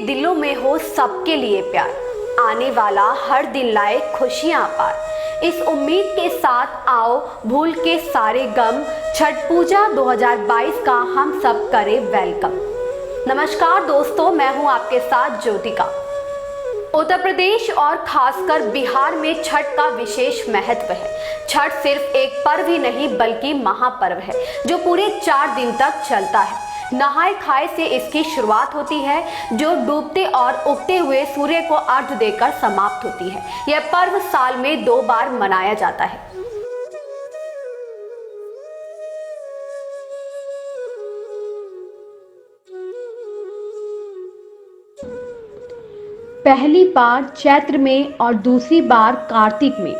दिलों में हो सबके लिए प्यार, आने वाला हर दिन लाए खुशियां पार। इस उम्मीद के साथ आओ भूल के सारे गम, छठ पूजा 2022 का हम सब करें वेलकम। नमस्कार दोस्तों, मैं हूं आपके साथ ज्योतिका। उत्तर प्रदेश और खासकर बिहार में छठ का विशेष महत्व है। छठ सिर्फ एक पर्व ही नहीं बल्कि महापर्व है जो पूरे 4 दिन तक चलता है। नहाए खाए से इसकी शुरुआत होती है जो डूबते और उगते हुए सूर्य को अर्घ्य देकर समाप्त होती है। यह पर्व साल में 2 बार मनाया जाता है। पहली बार चैत्र में और दूसरी बार कार्तिक में।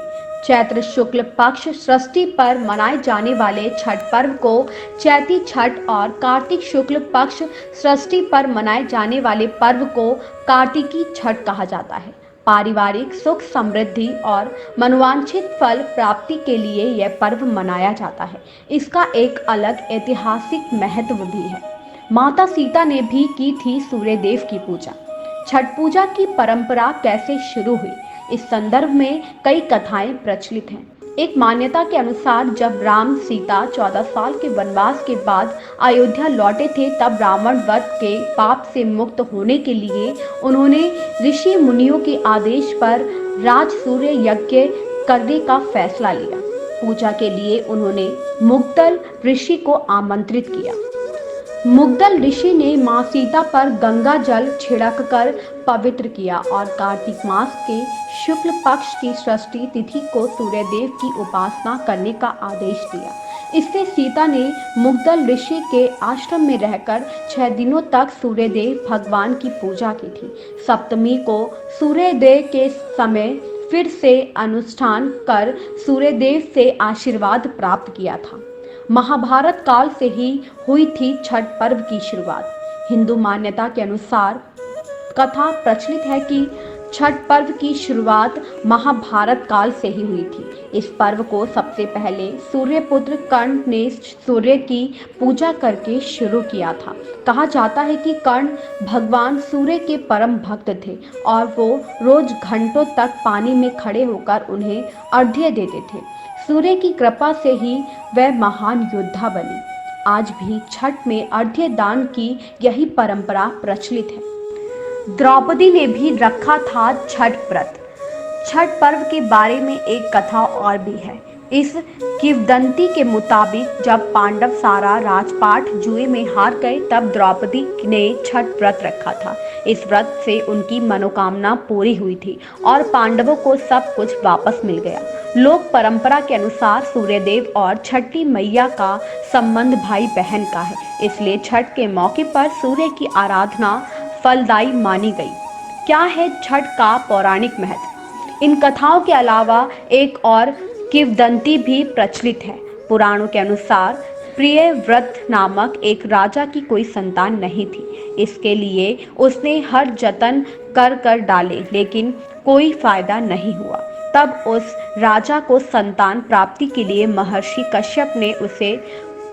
चैत्र शुक्ल पक्ष षष्ठी पर मनाए जाने वाले छठ पर्व को चैती छठ और कार्तिक शुक्ल पक्ष षष्ठी पर मनाए जाने वाले पर्व को कार्तिकी छठ कहा जाता है। पारिवारिक सुख समृद्धि और मनोवांछित फल प्राप्ति के लिए यह पर्व मनाया जाता है। इसका एक अलग ऐतिहासिक महत्व भी है। माता सीता ने भी की थी सूर्य देव की पूजा। छठ पूजा की परंपरा कैसे शुरू हुई, इस संदर्भ में कई कथाएं प्रचलित हैं। एक मान्यता के अनुसार जब राम सीता 14 साल के वनवास के बाद अयोध्या लौटे थे, तब रावण वध के पाप से मुक्त होने के लिए उन्होंने ऋषि मुनियों के आदेश पर राज सूर्य यज्ञ करने का फैसला लिया। पूजा के लिए उन्होंने मुग्दल ऋषि को आमंत्रित किया। मुग्दल ऋषि ने मां सीता पर गंगा जल छिड़ककर पवित्र किया और कार्तिक मास के शुक्ल पक्ष की षष्ठी तिथि को सूर्यदेव की उपासना करने का आदेश दिया। इससे सीता ने मुग्दल ऋषि के आश्रम में रहकर 6 दिनों तक सूर्यदेव भगवान की पूजा की थी। सप्तमी को सूर्योदय के समय फिर से अनुष्ठान कर सूर्यदेव से आशीर्वाद प्राप्त किया था। महाभारत काल से ही हुई थी छठ पर्व की शुरुआत। हिंदू मान्यता के अनुसार कथा प्रचलित है कि छठ पर्व की शुरुआत महाभारत काल से ही हुई थी। इस पर्व को सबसे पहले सूर्यपुत्र कर्ण ने सूर्य की पूजा करके शुरू किया था। कहा जाता है कि कर्ण भगवान सूर्य के परम भक्त थे और वो रोज घंटों तक पानी में खड़े होकर उन्हें अर्घ्य देते थे। सूर्य की कृपा से ही वह महान योद्धा बने। आज भी छठ में अर्घ्य दान की यही परंपरा प्रचलित है। द्रौपदी ने भी रखा था छठ व्रत। छठ पर्व के बारे में एक कथा और भी है। इस किंवदंती के मुताबिक जब पांडव सारा राजपाट जुए में हार गए, तब द्रौपदी ने छठ व्रत रखा था। इस व्रत से उनकी मनोकामना पूरी हुई थी और पांडवों को सब कुछ वापस मिल गया। लोक परंपरा के अनुसार सूर्यदेव और छठी मैया का संबंध भाई बहन का है, इसलिए छठ के मौके पर सूर्य की आराधना फलदायी मानी गई। क्या है छठ का पौराणिक महत्व? इन कथाओं के अलावा एक और किंवदंती भी प्रचलित है। पुराणों के अनुसार प्रियव्रत नामक एक राजा की कोई संतान नहीं थी। इसके लिए उसने हर जतन कर डाले, लेकिन कोई फायदा नहीं हुआ। तब उस राजा को संतान प्राप्ति के लिए महर्षि कश्यप ने उसे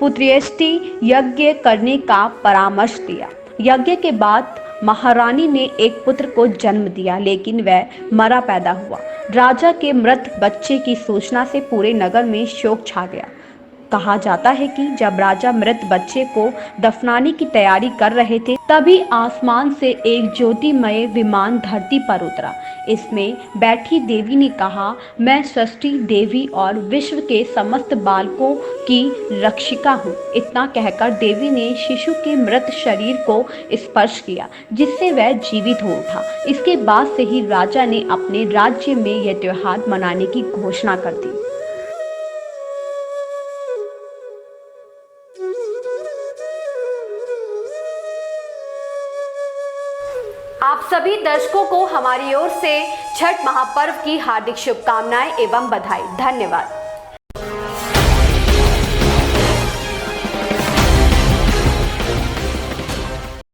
पुत्रेष्टि यज्ञ करने का परामर्श दिया। यज्ञ के बाद महारानी ने एक पुत्र को जन्म दिया, लेकिन वह मरा पैदा हुआ। राजा के मृत बच्चे की सूचना से पूरे नगर में शोक छा गया। कहा जाता है कि जब राजा मृत बच्चे को दफनाने की तैयारी कर रहे थे, तभी आसमान से एक ज्योतिमय विमान धरती पर उतरा। इसमें बैठी देवी ने कहा, मैं षष्ठी देवी और विश्व के समस्त बालकों की रक्षिका हूँ। इतना कहकर देवी ने शिशु के मृत शरीर को स्पर्श किया, जिससे वह जीवित हो उठा। इसके बाद से ही राजा ने अपने राज्य में यह त्योहार मनाने की घोषणा कर दी। आप सभी दर्शकों को हमारी ओर से छठ महापर्व की हार्दिक शुभकामनाएं एवं बधाई। धन्यवाद।